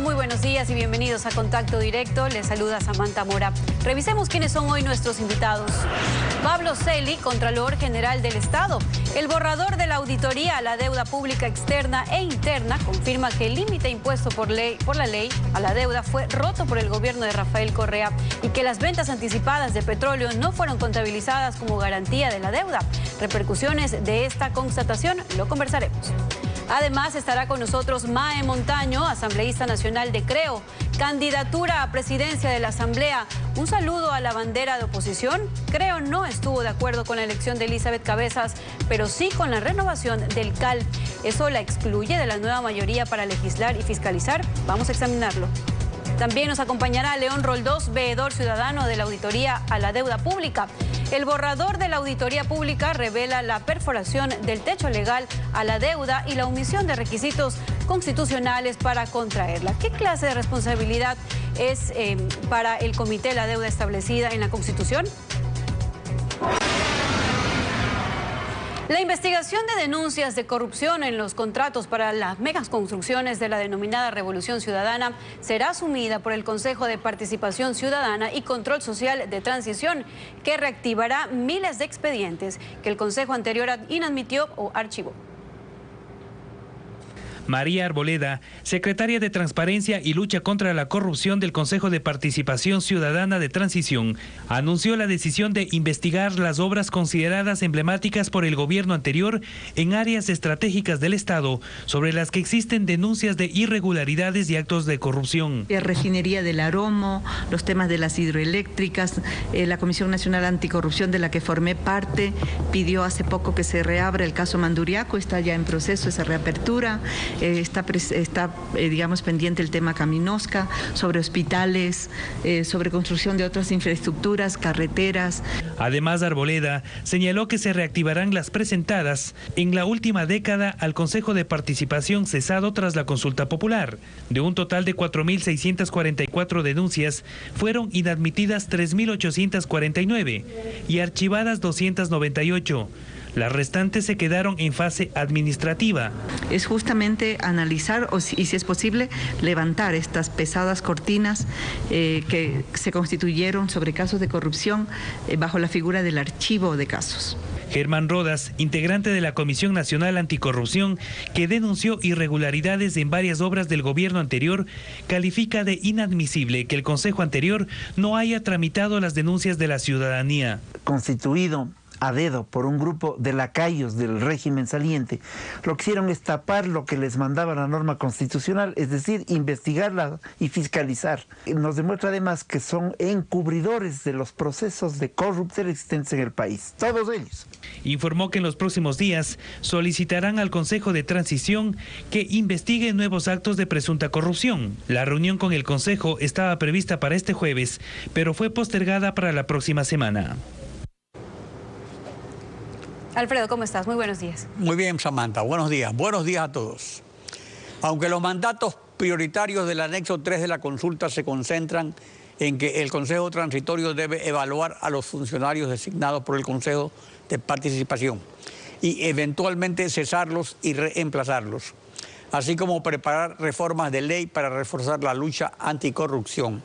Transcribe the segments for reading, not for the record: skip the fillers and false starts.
Muy buenos días y bienvenidos a Contacto Directo. Les saluda Samantha Mora. Revisemos quiénes son hoy nuestros invitados. Pablo Celi, Contralor General del Estado. El borrador de la auditoría a la deuda pública externa e interna confirma que el límite impuesto por la ley a la deuda fue roto por el gobierno de Rafael Correa y que las ventas anticipadas de petróleo no fueron contabilizadas como garantía de la deuda. Repercusiones de esta constatación lo conversaremos. Además, estará con nosotros Mae Montaño, asambleísta nacional de Creo, candidatura a presidencia de la Asamblea. Un saludo a la bandera de oposición. Creo no estuvo de acuerdo con la elección de Elizabeth Cabezas, pero sí con la renovación del CAL. ¿Eso la excluye de la nueva mayoría para legislar y fiscalizar? Vamos a examinarlo. También nos acompañará León Roldós, veedor ciudadano de la auditoría a la deuda pública. El borrador de la auditoría pública revela la perforación del techo legal a la deuda y la omisión de requisitos constitucionales para contraerla. ¿Qué clase de responsabilidad es para el Comité de la Deuda establecida en la Constitución? La investigación de denuncias de corrupción en los contratos para las megaconstrucciones de la denominada Revolución Ciudadana será asumida por el Consejo de Participación Ciudadana y Control Social de Transición, que reactivará miles de expedientes que el Consejo anterior inadmitió o archivó. María Arboleda, secretaria de Transparencia y Lucha contra la Corrupción del Consejo de Participación Ciudadana de Transición, anunció la decisión de investigar las obras consideradas emblemáticas por el gobierno anterior en áreas estratégicas del Estado, sobre las que existen denuncias de irregularidades y actos de corrupción. La refinería del Aromo, los temas de las hidroeléctricas, la Comisión Nacional Anticorrupción, de la que formé parte, pidió hace poco que se reabra el caso Manduriaco, está ya en proceso esa reapertura. Está digamos, pendiente el tema Caminosca, sobre hospitales, sobre construcción de otras infraestructuras, carreteras. Además, Arboleda señaló que se reactivarán las presentadas en la última década al Consejo de Participación cesado tras la consulta popular. De un total de 4.644 denuncias, fueron inadmitidas 3.849 y archivadas 298. Las restantes se quedaron en fase administrativa. Es justamente analizar y, si es posible, levantar estas pesadas cortinas que se constituyeron sobre casos de corrupción bajo la figura del archivo de casos. Germán Rodas, integrante de la Comisión Nacional Anticorrupción, que denunció irregularidades en varias obras del gobierno anterior, califica de inadmisible que el Consejo anterior no haya tramitado las denuncias de la ciudadanía. Constituido a dedo por un grupo de lacayos del régimen saliente, lo que hicieron es tapar lo que les mandaba la norma constitucional, es decir, investigarla y fiscalizar. Nos demuestra además que son encubridores de los procesos de corrupción existentes en el país, todos ellos. Informó que en los próximos días solicitarán al Consejo de Transición que investigue nuevos actos de presunta corrupción. La reunión con el Consejo estaba prevista para este jueves, pero fue postergada para la próxima semana. Alfredo, ¿cómo estás? Muy buenos días. Muy bien, Samantha. Buenos días. Buenos días a todos. Aunque los mandatos prioritarios del anexo 3 de la consulta se concentran en que el Consejo Transitorio debe evaluar a los funcionarios designados por el Consejo de Participación y eventualmente cesarlos y reemplazarlos, así como preparar reformas de ley para reforzar la lucha anticorrupción.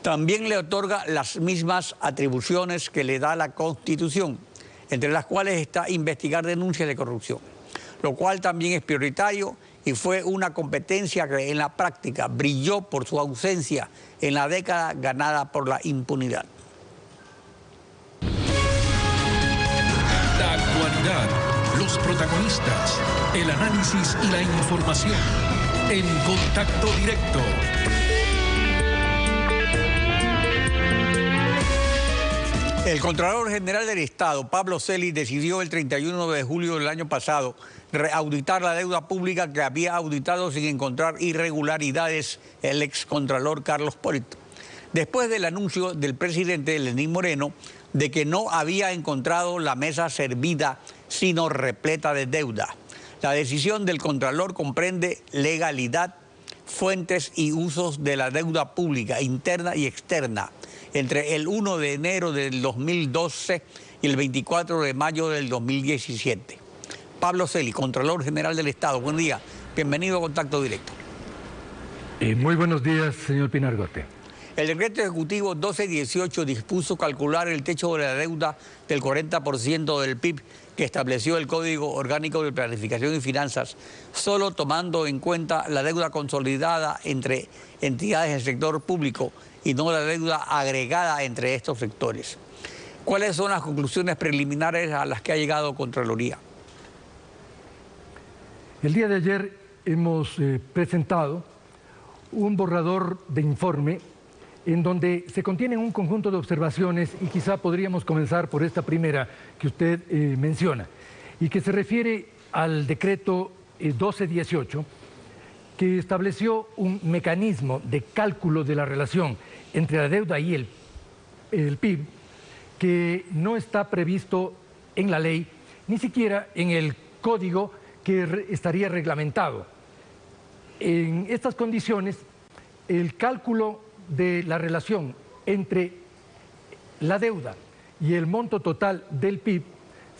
También le otorga las mismas atribuciones que le da la Constitución, entre las cuales está investigar denuncias de corrupción, lo cual también es prioritario y fue una competencia que en la práctica brilló por su ausencia en la década ganada por la impunidad. La actualidad, los protagonistas, el análisis y la información en Contacto Directo. El Contralor General del Estado, Pablo Celi, decidió el 31 de julio del año pasado reauditar la deuda pública que había auditado sin encontrar irregularidades el excontralor Carlos Polito, después del anuncio del presidente Lenín Moreno de que no había encontrado la mesa servida sino repleta de deuda. La decisión del Contralor comprende legalidad, fuentes y usos de la deuda pública interna y externa entre el 1 de enero del 2012 y el 24 de mayo del 2017. Pablo Celi, Contralor General del Estado, buen día, bienvenido a Contacto Directo. Muy buenos días, señor Pinargote. El decreto ejecutivo 1218 dispuso calcular el techo de la deuda del 40% del PIB que estableció el Código Orgánico de Planificación y Finanzas, solo tomando en cuenta la deuda consolidada entre entidades del sector público y no la deuda agregada entre estos sectores. ¿Cuáles son las conclusiones preliminares a las que ha llegado Contraloría? El día de ayer hemos presentado un borrador de informe en donde se contienen un conjunto de observaciones y quizá podríamos comenzar por esta primera que usted menciona y que se refiere al decreto 1218 que estableció un mecanismo de cálculo de la relación entre la deuda y el PIB que no está previsto en la ley, ni siquiera en el código que estaría reglamentado. En estas condiciones, el cálculo de la relación entre la deuda y el monto total del PIB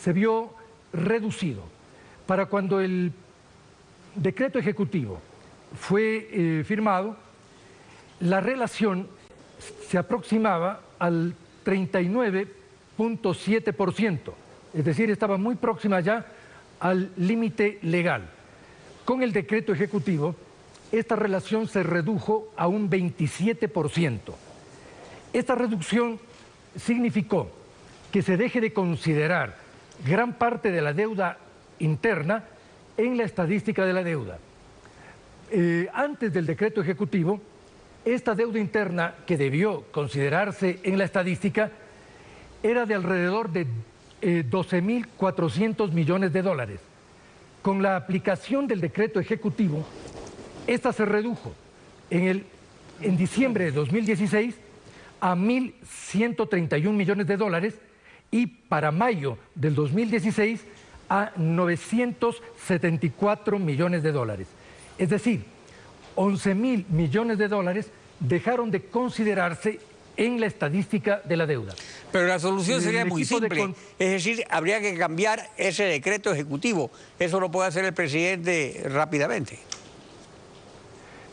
se vio reducido. Para cuando el decreto ejecutivo fue firmado, la relación se aproximaba al 39.7%, es decir, estaba muy próxima ya al límite legal. Con el decreto ejecutivo, esta relación se redujo a un 27%. Esta reducción significó que se deje de considerar gran parte de la deuda interna en la estadística de la deuda. Antes del decreto ejecutivo, esta deuda interna que debió considerarse en la estadística era de alrededor de 12.400 millones de dólares. Con la aplicación del decreto ejecutivo, esta se redujo en diciembre de 2016 a 1.131 millones de dólares y para mayo del 2016 a 974 millones de dólares. Es decir, 11.000 millones de dólares dejaron de considerarse en la estadística de la deuda. Pero la solución sería muy simple, es decir, habría que cambiar ese decreto ejecutivo. Eso lo puede hacer el presidente rápidamente.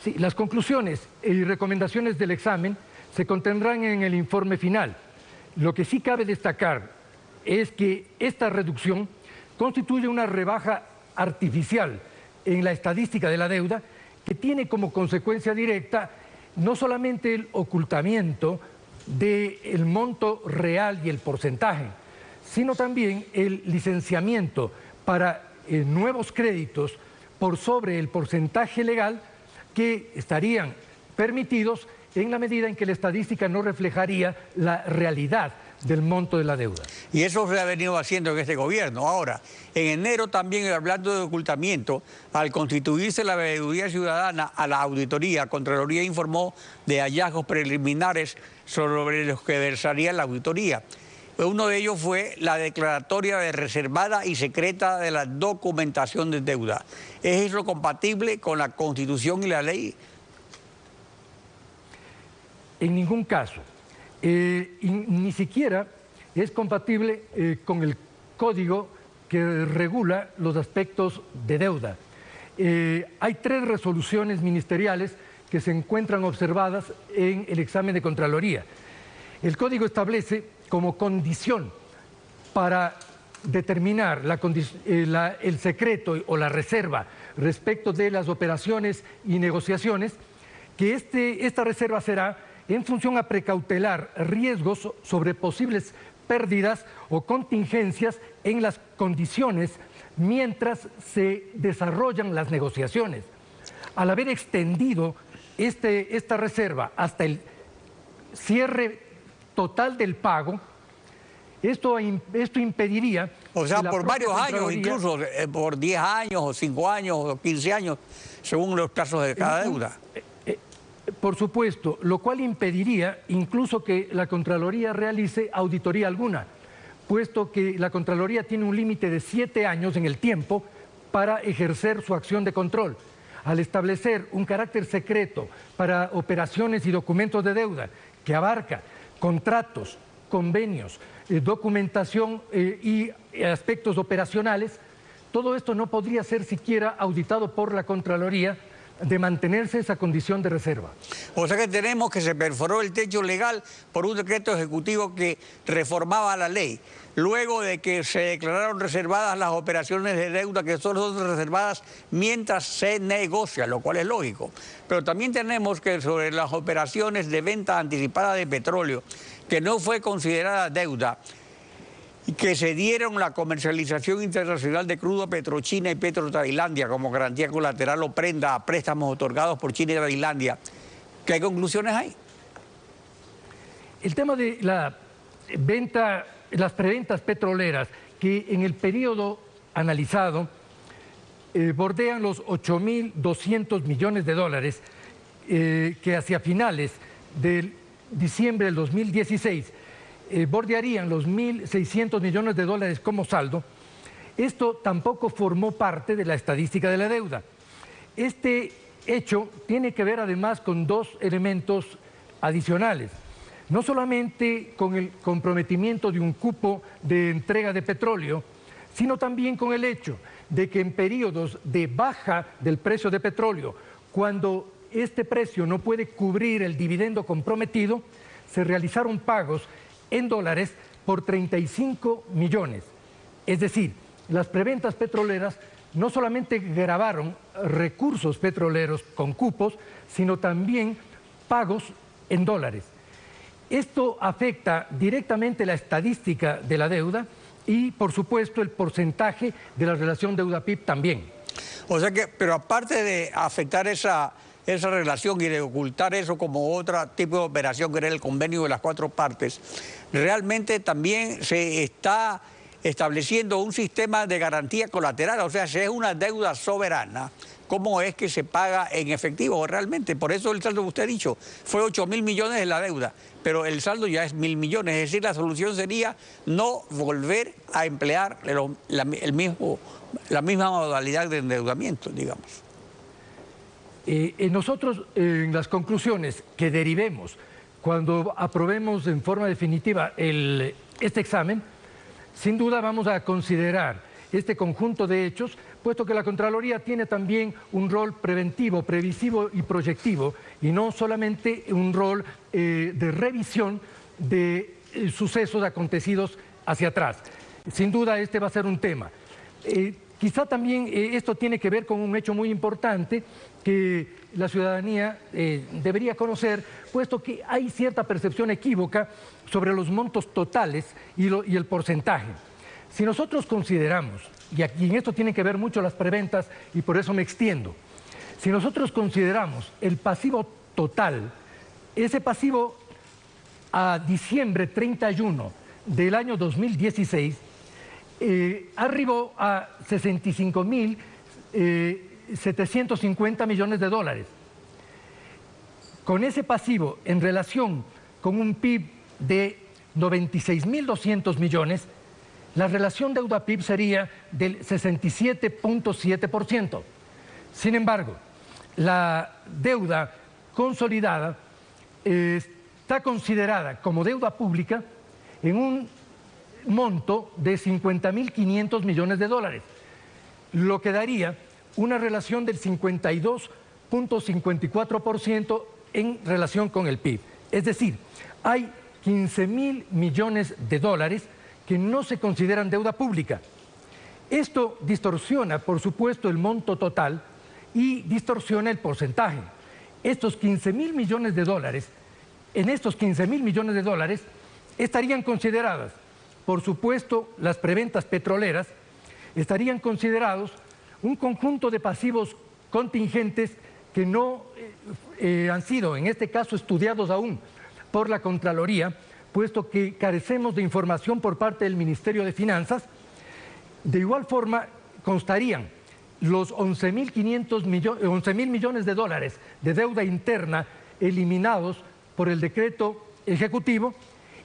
Sí, las conclusiones y recomendaciones del examen se contendrán en el informe final. Lo que sí cabe destacar es que esta reducción constituye una rebaja artificial en la estadística de la deuda que tiene como consecuencia directa no solamente el ocultamiento del monto real y el porcentaje, sino también el licenciamiento para nuevos créditos por sobre el porcentaje legal que estarían permitidos en la medida en que la estadística no reflejaría la realidad del monto de la deuda. Y eso se ha venido haciendo en este gobierno. Ahora, en enero también, hablando de ocultamiento, al constituirse la veeduría ciudadana a la auditoría, Contraloría informó de hallazgos preliminares sobre los que versaría la auditoría. Uno de ellos fue la declaratoria de reservada y secreta de la documentación de deuda. ¿Es eso compatible con la Constitución y la ley? En ningún caso. Ni siquiera es compatible con el código que regula los aspectos de deuda. Hay 3 resoluciones ministeriales que se encuentran observadas en el examen de Contraloría. El código establece como condición para determinar el secreto o la reserva respecto de las operaciones y negociaciones, que esta reserva será en función a precautelar riesgos sobre posibles pérdidas o contingencias en las condiciones mientras se desarrollan las negociaciones. Al haber extendido esta reserva hasta el cierre total del pago, esto impediría... O sea, por varios años, incluso por 10 años o 5 años o 15 años, según los plazos de cada deuda. Por supuesto, lo cual impediría incluso que la Contraloría realice auditoría alguna, puesto que la Contraloría tiene un límite de 7 años en el tiempo para ejercer su acción de control. Al establecer un carácter secreto para operaciones y documentos de deuda que abarca contratos, convenios, documentación y aspectos operacionales, todo esto no podría ser siquiera auditado por la Contraloría de mantenerse esa condición de reserva. O sea que tenemos que se perforó el techo legal por un decreto ejecutivo que reformaba la ley. Luego de que se declararon reservadas las operaciones de deuda que solo son reservadas mientras se negocia, lo cual es lógico. Pero también tenemos que sobre las operaciones de venta anticipada de petróleo, que no fue considerada deuda, y que se dieron la comercialización internacional de crudo PetroChina y PetroTailandia como garantía colateral o prenda a préstamos otorgados por China y Tailandia. ¿Qué conclusiones hay? El tema de la venta, las preventas petroleras, que en el periodo analizado bordean los 8.200 millones de dólares, que hacia finales de diciembre del 2016 bordearían los 1.600 millones de dólares como saldo. Esto tampoco formó parte de la estadística de la deuda. Este hecho tiene que ver además con dos elementos adicionales. No solamente con el comprometimiento de un cupo de entrega de petróleo, sino también con el hecho de que en periodos de baja del precio de petróleo, cuando este precio no puede cubrir el dividendo comprometido, se realizaron pagos en dólares por 35 millones. Es decir, las preventas petroleras no solamente grabaron recursos petroleros con cupos, sino también pagos en dólares. Esto afecta directamente la estadística de la deuda y, por supuesto, el porcentaje de la relación deuda-PIB también. O sea que, pero aparte de afectar esa relación y de ocultar eso como otro tipo de operación que era el convenio de las cuatro partes, realmente también se está estableciendo un sistema de garantía colateral. O sea, si es una deuda soberana, ¿cómo es que se paga en efectivo realmente? Por eso el saldo que usted ha dicho fue 8.000 millones de la deuda, pero el saldo ya es 1.000 millones. Es decir, la solución sería no volver a emplear la misma modalidad de endeudamiento, digamos. Nosotros, en las conclusiones que derivemos cuando aprobemos en forma definitiva este examen, sin duda vamos a considerar este conjunto de hechos, puesto que la Contraloría tiene también un rol preventivo, previsivo y proyectivo, y no solamente un rol de revisión de sucesos acontecidos hacia atrás. Sin duda este va a ser un tema. Quizá también esto tiene que ver con un hecho muy importante que la ciudadanía debería conocer, puesto que hay cierta percepción equívoca sobre los montos totales y el porcentaje. Si nosotros consideramos, y aquí en esto tienen que ver mucho las preventas y por eso me extiendo, si nosotros consideramos el pasivo total, ese pasivo a diciembre 31 del año 2016, arribó a 65.750 millones de dólares. Con ese pasivo en relación con un PIB de 96.200 millones, la relación deuda-PIB sería del 67.7%. Sin embargo, la deuda consolidada está considerada como deuda pública en un monto de 50.500 millones de dólares, lo que daría una relación del 52.54% en relación con el PIB. Es decir, hay 15.000 millones de dólares que no se consideran deuda pública. Esto distorsiona, por supuesto, el monto total y distorsiona el porcentaje. Estos 15.000 millones de dólares, en estos 15.000 millones de dólares estarían consideradas, por supuesto, las preventas petroleras, estarían considerados un conjunto de pasivos contingentes que no han sido, en este caso, estudiados aún por la Contraloría, puesto que carecemos de información por parte del Ministerio de Finanzas. De igual forma, constarían los 11.000 millones de dólares de deuda interna eliminados por el decreto ejecutivo,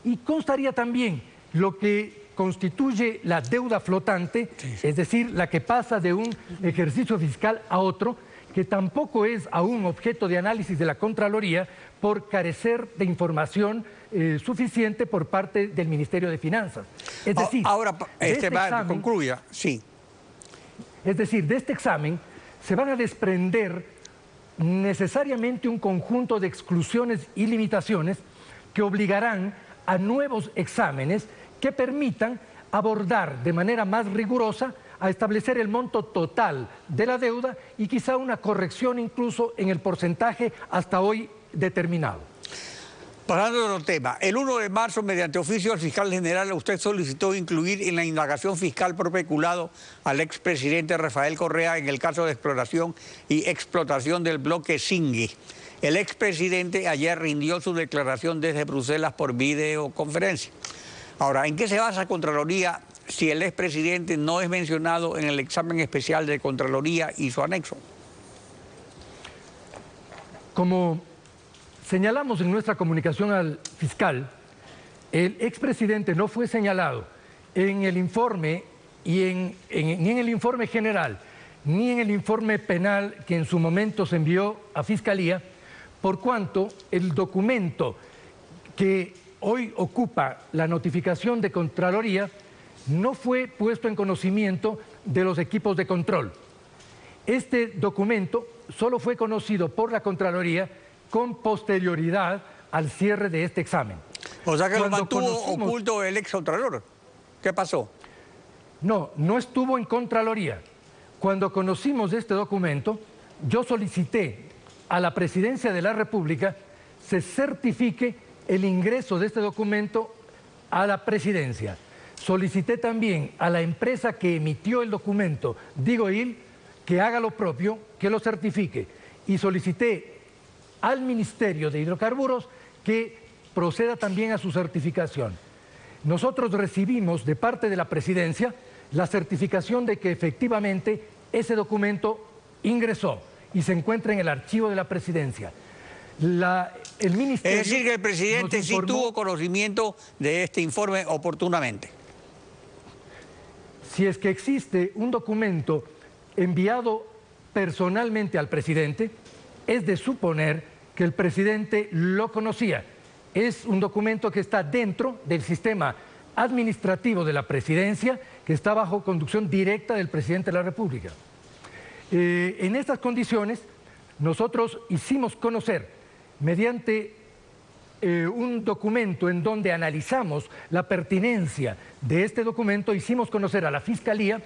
y constaría también lo que constituye la deuda flotante, es decir, la que pasa de un ejercicio fiscal a otro, que tampoco es aún objeto de análisis de la Contraloría por carecer de información suficiente por parte del Ministerio de Finanzas. Es decir, ahora, concluya, sí. Es decir, de este examen se van a desprender necesariamente un conjunto de exclusiones y limitaciones que obligarán a nuevos exámenes que permitan abordar de manera más rigurosa a establecer el monto total de la deuda y quizá una corrección incluso en el porcentaje hasta hoy determinado. Pasando a otro tema, el 1 de marzo, mediante oficio del fiscal general, usted solicitó incluir en la indagación fiscal por peculado al expresidente Rafael Correa en el caso de exploración y explotación del bloque Singui. El expresidente ayer rindió su declaración desde Bruselas por videoconferencia. Ahora, ¿en qué se basa Contraloría si el expresidente no es mencionado en el examen especial de Contraloría y su anexo? Como señalamos en nuestra comunicación al fiscal, el expresidente no fue señalado en el informe ni en el informe general, ni en el informe penal que en su momento se envió a Fiscalía, por cuanto el documento que hoy ocupa la notificación de Contraloría no fue puesto en conocimiento de los equipos de control. Este documento solo fue conocido por la Contraloría con posterioridad al cierre de este examen. O sea que lo mantuvo oculto el excontralor. ¿Qué pasó? No, no estuvo en Contraloría. Cuando conocimos este documento, yo solicité a la Presidencia de la República se certifique el ingreso de este documento a la Presidencia. Solicité también a la empresa que emitió el documento, DIGOIL, que haga lo propio, que lo certifique. Y solicité al Ministerio de Hidrocarburos que proceda también a su certificación. Nosotros recibimos de parte de la Presidencia la certificación de que efectivamente ese documento ingresó y se encuentra en el archivo de la Presidencia. El Ministerio es decir, que el presidente sí tuvo conocimiento de este informe oportunamente. Si es que existe un documento enviado personalmente al presidente, es de suponer que el presidente lo conocía. Es un documento que está dentro del sistema administrativo de la Presidencia, que está bajo conducción directa del presidente de la República. En estas condiciones, nosotros hicimos conocer, mediante un documento en donde analizamos la pertinencia de este documento, hicimos conocer a la Fiscalía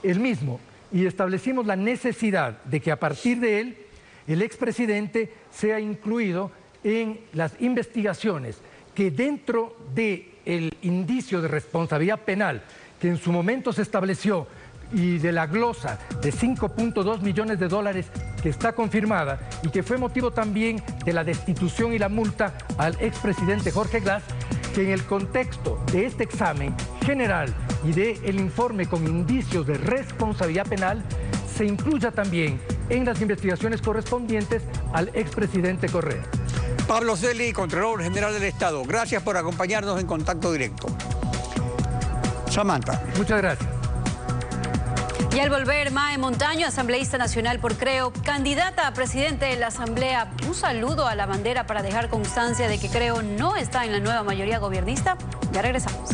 el mismo y establecimos la necesidad de que a partir de él el expresidente sea incluido en las investigaciones que dentro del indicio de responsabilidad penal que en su momento se estableció y de la glosa de 5.2 millones de dólares que está confirmada y que fue motivo también de la destitución y la multa al expresidente Jorge Glass, que en el contexto de este examen general y del informe con indicios de responsabilidad penal se incluya también en las investigaciones correspondientes al expresidente Correa. Pablo Celi, Contralor General del Estado, gracias por acompañarnos en Contacto Directo. Samantha. Muchas gracias. Y al volver, Mae Montaño, asambleísta nacional por Creo, candidata a presidente de la Asamblea, un saludo a la bandera para dejar constancia de que Creo no está en la nueva mayoría gobernista. Ya regresamos.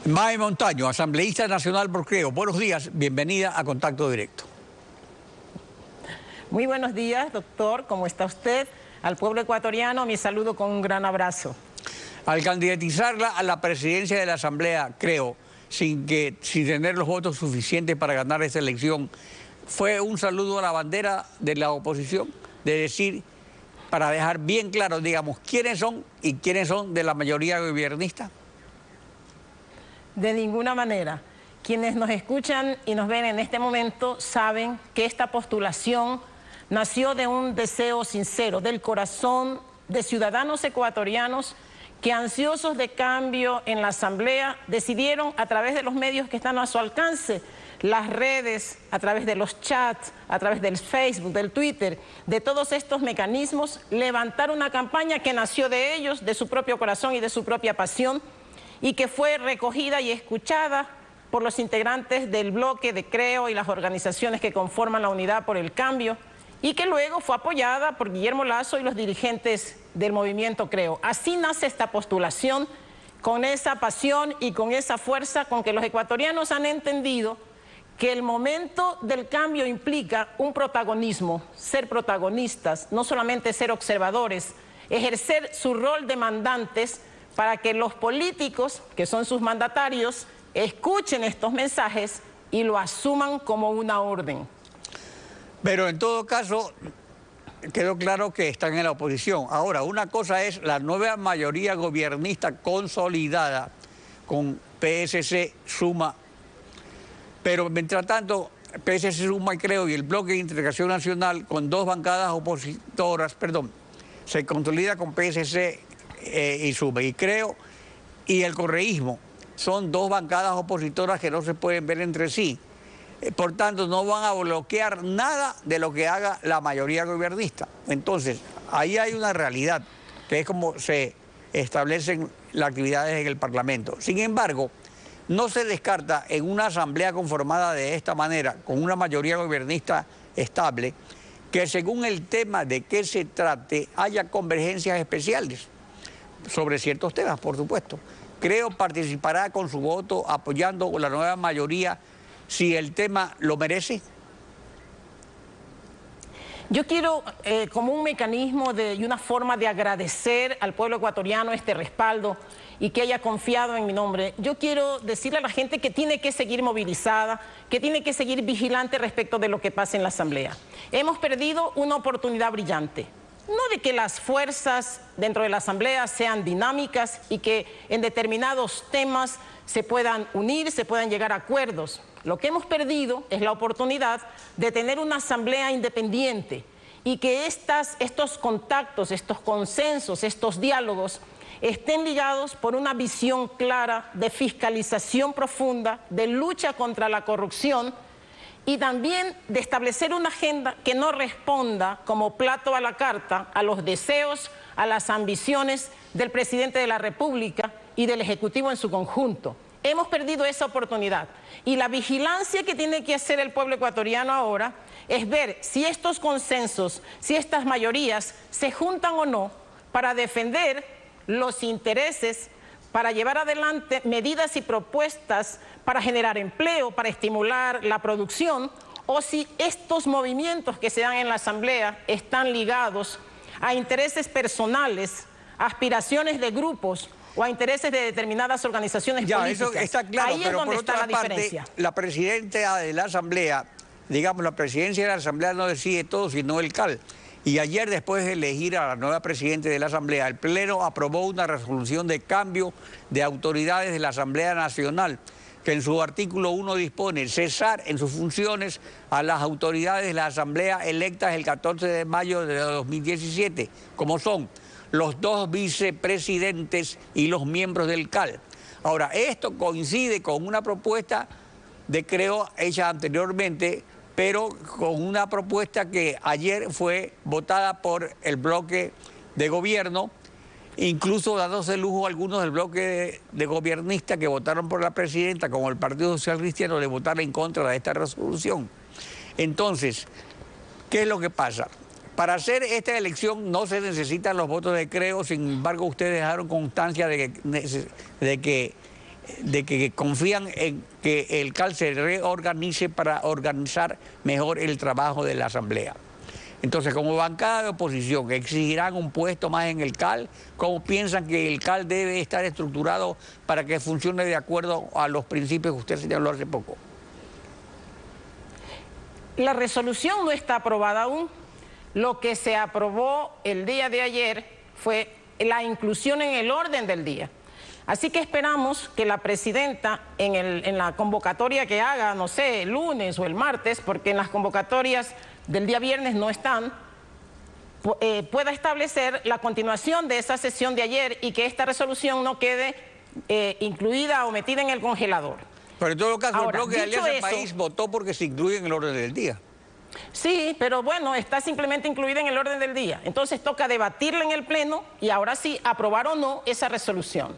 Mae Montaño, asambleísta nacional por Creo. Buenos días, bienvenida a Contacto Directo. Muy buenos días, doctor. ¿Cómo está usted? Al pueblo ecuatoriano, mi saludo con un gran abrazo. Al candidatizarla a la presidencia de la Asamblea, Creo, sin tener los votos suficientes para ganar esa elección, fue un saludo a la bandera de la oposición, de decir, para dejar bien claro, digamos, quiénes son y quiénes son de la mayoría gobernista. De ninguna manera. Quienes nos escuchan y nos ven en este momento saben que esta postulación nació de un deseo sincero, del corazón de ciudadanos ecuatorianos que, ansiosos de cambio en la Asamblea, decidieron a través de los medios que están a su alcance, las redes, a través de los chats, a través del Facebook, del Twitter, de todos estos mecanismos, levantar una campaña que nació de ellos, de su propio corazón y de su propia pasión, y que fue recogida y escuchada por los integrantes del bloque de Creo y las organizaciones que conforman la Unidad por el Cambio, y que luego fue apoyada por Guillermo Lasso y los dirigentes del movimiento Creo. Así nace esta postulación, con esa pasión y con esa fuerza con que los ecuatorianos han entendido que el momento del cambio implica un protagonismo, ser protagonistas, no solamente ser observadores, ejercer su rol de mandantes para que los políticos, que son sus mandatarios, escuchen estos mensajes y lo asuman como una orden. Pero en todo caso, quedó claro que están en la oposición. Ahora, una cosa es la nueva mayoría gobiernista consolidada con PSC, Suma, pero mientras tanto, PSC, Suma y Creo y el Bloque de Integración Nacional con dos bancadas opositoras, se consolida con PSC y Suma y Creo y el correísmo. Son dos bancadas opositoras que no se pueden ver entre sí. Por tanto, no van a bloquear nada de lo que haga la mayoría gobernista. Entonces, ahí hay una realidad, que es como se establecen las actividades en el Parlamento. Sin embargo, no se descarta en una asamblea conformada de esta manera, con una mayoría gobernista estable, que según el tema de qué se trate, haya convergencias especiales sobre ciertos temas, por supuesto. Creo participará con su voto apoyando la nueva mayoría si el tema lo merece. Yo quiero, como un mecanismo y una forma de agradecer al pueblo ecuatoriano este respaldo y que haya confiado en mi nombre, yo quiero decirle a la gente que tiene que seguir movilizada, que tiene que seguir vigilante respecto de lo que pasa en la Asamblea. Hemos perdido una oportunidad brillante. No de que las fuerzas dentro de la Asamblea sean dinámicas y que en determinados temas se puedan unir, se puedan llegar a acuerdos. Lo que hemos perdido es la oportunidad de tener una Asamblea independiente y que estos contactos, estos consensos, estos diálogos estén ligados por una visión clara de fiscalización profunda, de lucha contra la corrupción y también de establecer una agenda que no responda como plato a la carta a los deseos, a las ambiciones del presidente de la República y del Ejecutivo en su conjunto. Hemos perdido esa oportunidad y la vigilancia que tiene que hacer el pueblo ecuatoriano ahora es ver si estos consensos, si estas mayorías se juntan o no para defender los intereses, para llevar adelante medidas y propuestas para generar empleo, para estimular la producción, o si estos movimientos que se dan en la Asamblea están ligados a intereses personales, a aspiraciones de grupos o a intereses de determinadas organizaciones políticas. Eso está claro, ahí pero es donde por otra está la parte, diferencia. la presidenta de la Asamblea, digamos, la presidencia de la Asamblea no decide todo, sino el CAL. Y ayer, después de elegir a la nueva presidenta de la Asamblea, el Pleno aprobó una resolución de cambio de autoridades de la Asamblea Nacional, que en su artículo 1 dispone cesar en sus funciones a las autoridades de la Asamblea electas el 14 de mayo de 2017, como son los dos vicepresidentes y los miembros del CAL. Ahora, esto coincide con una propuesta de Creo hecha anteriormente, pero con una propuesta que ayer fue votada por el bloque de gobierno, incluso dándose lujo a algunos del bloque de gobiernistas que votaron por la presidenta, como el Partido Social Cristiano, de votar en contra de esta resolución. Entonces, ¿qué es lo que pasa? Para hacer esta elección no se necesitan los votos de Creo, sin embargo ustedes dejaron constancia de que confían en que el CAL se reorganice para organizar mejor el trabajo de la Asamblea. Entonces, como bancada de oposición, ¿exigirán un puesto más en el CAL? ¿Cómo piensan que el CAL debe estar estructurado para que funcione de acuerdo a los principios que usted señaló hace poco? La resolución no está aprobada aún. Lo que se aprobó el día de ayer fue la inclusión en el orden del día. Así que esperamos que la presidenta en la convocatoria que haga, no sé, el lunes o el martes, porque en las convocatorias del día viernes no están, pueda establecer la continuación de esa sesión de ayer y que esta resolución no quede incluida o metida en el congelador. Pero en todo caso, ahora, el bloque de Alianza País votó porque se incluye en el orden del día. Sí, pero bueno, está simplemente incluida en el orden del día. Entonces toca debatirla en el Pleno y ahora sí aprobar o no esa resolución.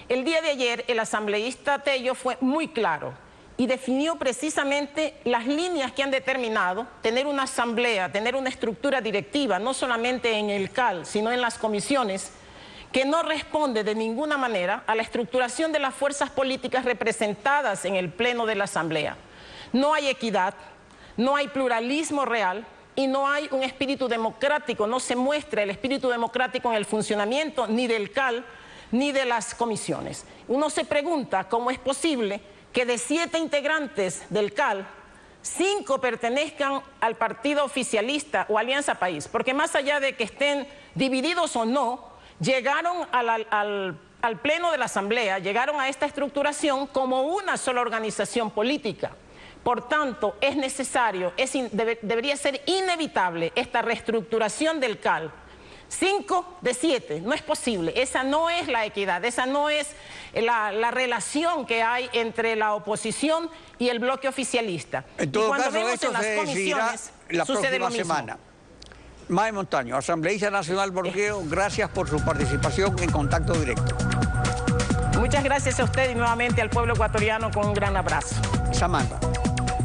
El día de ayer el asambleísta Tello fue muy claro y definió precisamente las líneas que han determinado tener una asamblea, tener una estructura directiva, no solamente en el CAL, sino en las comisiones, que no responde de ninguna manera a la estructuración de las fuerzas políticas representadas en el Pleno de la Asamblea. no hay equidad, no hay pluralismo real y no hay un espíritu democrático, no se muestra el espíritu democrático en el funcionamiento ni del CAL ni de las comisiones. Uno se pregunta cómo es posible que de 7 integrantes del CAL, 5 pertenezcan al partido oficialista o Alianza País, porque más allá de que estén divididos o no, llegaron al pleno de la Asamblea, llegaron a esta estructuración como una sola organización política. Por tanto, es necesario, debería ser inevitable esta reestructuración del CAL. 5 de 7, no es posible, esa no es la equidad, esa no es la relación que hay entre la oposición y el bloque oficialista. En todo caso, esto se decidirá la próxima semana. May Montaño, asambleísta nacional Borgueo, gracias por su participación en Contacto Directo. Muchas gracias a usted y nuevamente al pueblo ecuatoriano con un gran abrazo. Samantha.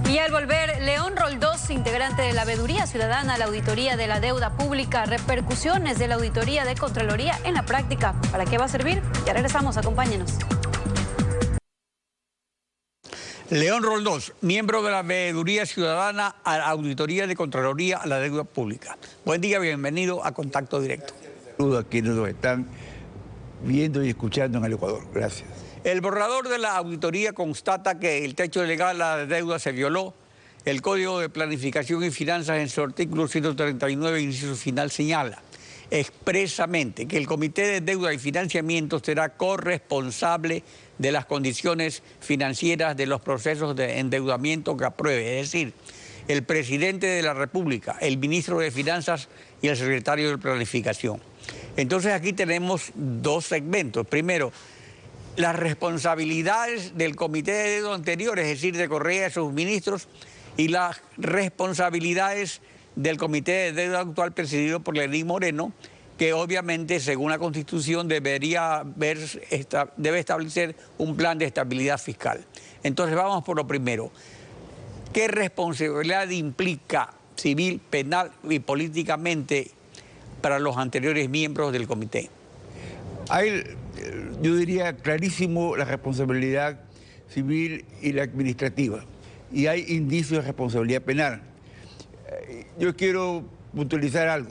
Y al volver, León Roldós, integrante de la Veeduría Ciudadana, la Auditoría de la Deuda Pública, repercusiones de la Auditoría de Contraloría en la práctica. ¿Para qué va a servir? Ya regresamos, acompáñenos. León Roldós, miembro de la Veeduría Ciudadana a la Auditoría de Contraloría a la Deuda Pública. Buen día, bienvenido a Contacto Directo. Saludos a quienes nos están viendo y escuchando en el Ecuador. Gracias. El borrador de la auditoría constata que el techo legal a la deuda se violó. El Código de Planificación y Finanzas en su artículo 139, inciso final, señala expresamente que el Comité de Deuda y Financiamiento será corresponsable de las condiciones financieras de los procesos de endeudamiento que apruebe. Es decir, el presidente de la República, el ministro de Finanzas y el secretario de Planificación. Entonces aquí tenemos 2 segmentos. Primero, las responsabilidades del comité de deuda anterior, es decir, de Correa y sus ministros, y las responsabilidades del comité de deuda actual presidido por Lenín Moreno, que obviamente, según la Constitución, debe establecer un plan de estabilidad fiscal. Entonces vamos por lo primero. ¿Qué responsabilidad implica civil, penal y políticamente para los anteriores miembros del comité? Hay, yo diría, clarísimo la responsabilidad civil y la administrativa. Y hay indicios de responsabilidad penal. Yo quiero puntualizar algo.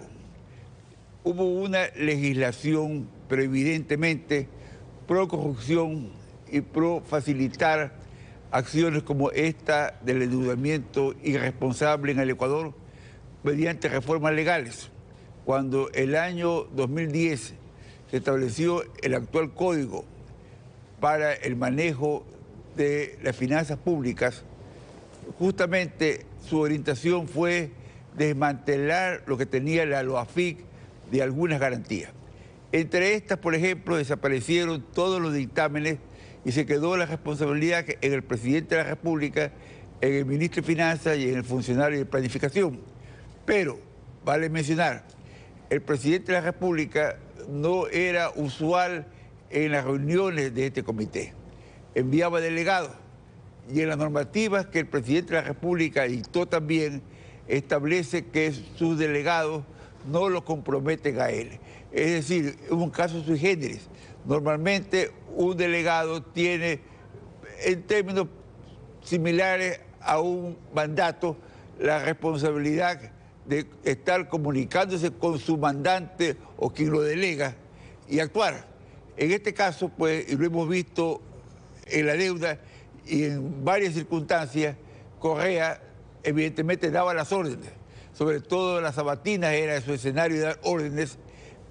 Hubo una legislación, pero evidentemente pro corrupción y pro facilitar acciones como esta del endeudamiento irresponsable en el Ecuador mediante reformas legales. Cuando el año 2010 se estableció el actual código para el manejo de las finanzas públicas, justamente su orientación fue desmantelar lo que tenía la LOAFIC de algunas garantías. Entre estas, por ejemplo, desaparecieron todos los dictámenes y se quedó la responsabilidad en el presidente de la República, en el ministro de Finanzas y en el funcionario de Planificación. Pero, vale mencionar, el presidente de la República no era usual en las reuniones de este comité. Enviaba delegados y en las normativas que el presidente de la República dictó también establece que sus delegados no lo comprometen a él. Es decir, es un caso sui generis. Normalmente un delegado tiene, en términos similares a un mandato, la responsabilidad de estar comunicándose con su mandante o quien lo delega y actuar. En este caso, pues, y lo hemos visto en la deuda y en varias circunstancias, Correa evidentemente daba las órdenes, sobre todo las sabatinas era su escenario de dar órdenes,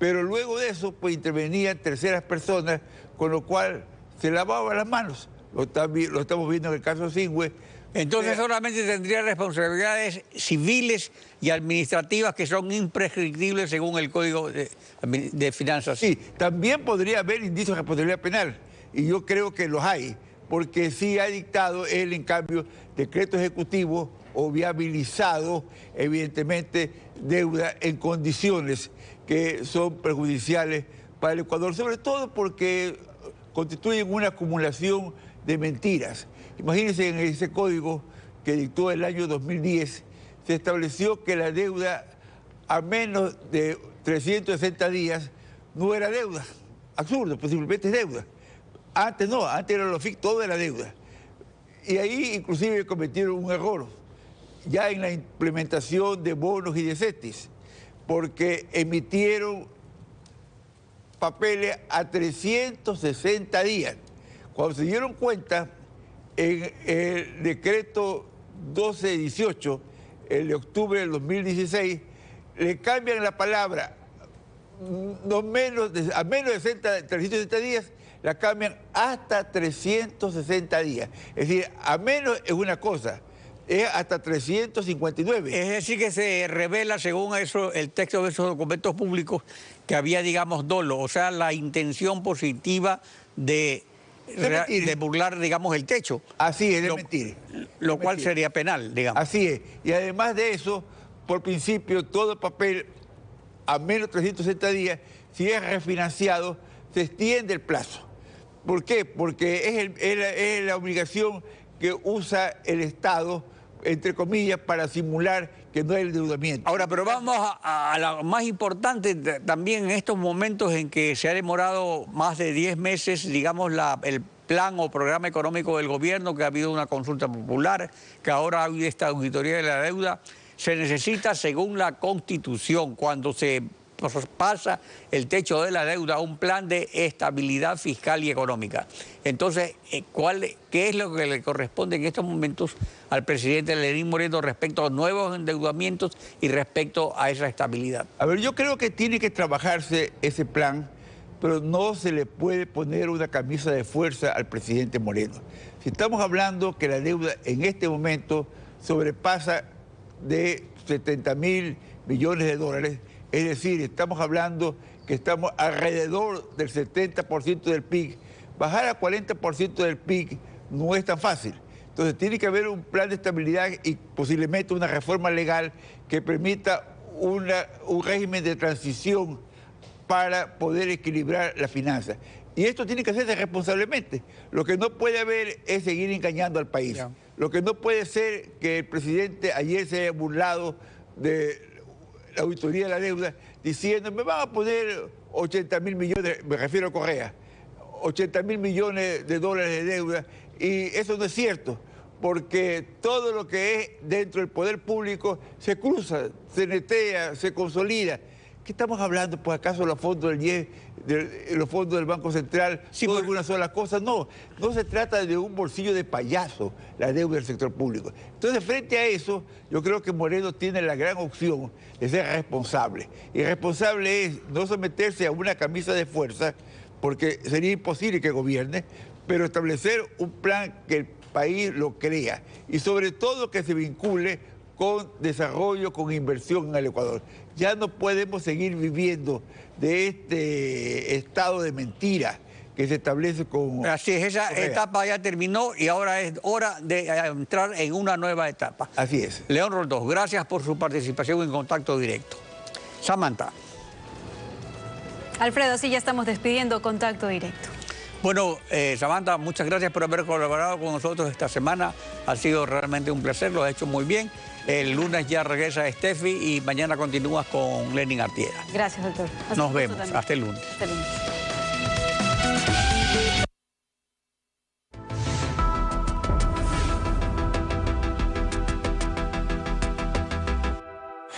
pero luego de eso pues intervenían terceras personas, con lo cual se lavaban las manos. Lo estamos viendo en el caso Singüe. Entonces solamente tendría responsabilidades civiles y administrativas que son imprescriptibles según el Código de Finanzas. Sí, también podría haber indicios de responsabilidad penal, y yo creo que los hay, porque sí ha dictado él, en cambio, decreto ejecutivo o viabilizado, evidentemente, deuda en condiciones que son perjudiciales para el Ecuador, sobre todo porque constituyen una acumulación de mentiras. Imagínense, en ese código que dictó el año 2010, se estableció que la deuda a menos de 360 días no era deuda. Absurdo, pues simplemente es deuda. Antes no, antes era lo FIC, todo era deuda. Y ahí inclusive cometieron un error, ya en la implementación de bonos y de CETES, porque emitieron papeles a 360 días. Cuando se dieron cuenta, en el decreto 1218, el de octubre del 2016, le cambian la palabra a menos de 360 días, la cambian hasta 360 días. Es decir, a menos es una cosa, es hasta 359. Es decir, que se revela, según eso, el texto de esos documentos públicos, que había, digamos, dolo, o sea, la intención positiva de burlar, digamos, el techo. Así es, de mentir. Lo cual sería penal, digamos. Así es. Y además de eso, por principio, todo papel a menos de 360 días, si es refinanciado, se extiende el plazo. ¿Por qué? Porque es la obligación que usa el Estado, entre comillas, para simular que no hay endeudamiento. Ahora, pero vamos a lo más importante también en estos momentos en que se ha demorado más de 10 meses, digamos, el plan o programa económico del gobierno, que ha habido una consulta popular, que ahora ha habido esta auditoría de la deuda. Se necesita, según la Constitución, cuando se pasa el techo de la deuda, un plan de estabilidad fiscal y económica. Entonces, ¿qué es lo que le corresponde en estos momentos al presidente Lenín Moreno respecto a nuevos endeudamientos y respecto a esa estabilidad? A ver, yo creo que tiene que trabajarse ese plan, pero no se le puede poner una camisa de fuerza al presidente Moreno. Si estamos hablando que la deuda en este momento sobrepasa de 70.000 millones de dólares, es decir, estamos hablando que estamos alrededor del 70% del PIB. Bajar a 40% del PIB no es tan fácil. Entonces tiene que haber un plan de estabilidad y posiblemente una reforma legal que permita un régimen de transición para poder equilibrar las finanzas. Y esto tiene que hacerse responsablemente. Lo que no puede haber es seguir engañando al país. Yeah. Lo que no puede ser que el presidente ayer se haya burlado de la auditoría de la deuda, diciendo, me van a poner 80.000 millones, me refiero a Correa, 80.000 millones de dólares de deuda, y eso no es cierto, porque todo lo que es dentro del poder público se cruza, se netea, se consolida. ¿Qué estamos hablando? Pues acaso los fondos del IES, los fondos del Banco Central, sí, todo alguna sola cosa. No, no se trata de un bolsillo de payaso la deuda del sector público. Entonces, frente a eso, yo creo que Moreno tiene la gran opción de ser responsable. Y responsable es no someterse a una camisa de fuerza, porque sería imposible que gobierne, pero establecer un plan que el país lo crea y sobre todo que se vincule con desarrollo, con inversión en el Ecuador. Ya no podemos seguir viviendo de este estado de mentira que se establece con... Así es, esa etapa ya terminó y ahora es hora de entrar en una nueva etapa. Así es. León Roldós, gracias por su participación en Contacto Directo. Samantha. Alfredo, sí, ya estamos despidiendo Contacto Directo. Bueno, Samantha, muchas gracias por haber colaborado con nosotros esta semana. Ha sido realmente un placer, lo has hecho muy bien. El lunes ya regresa Steffi y mañana continúas con Lenin Artieda. Gracias, doctor. Nos vemos. Hasta el lunes. Hasta el lunes.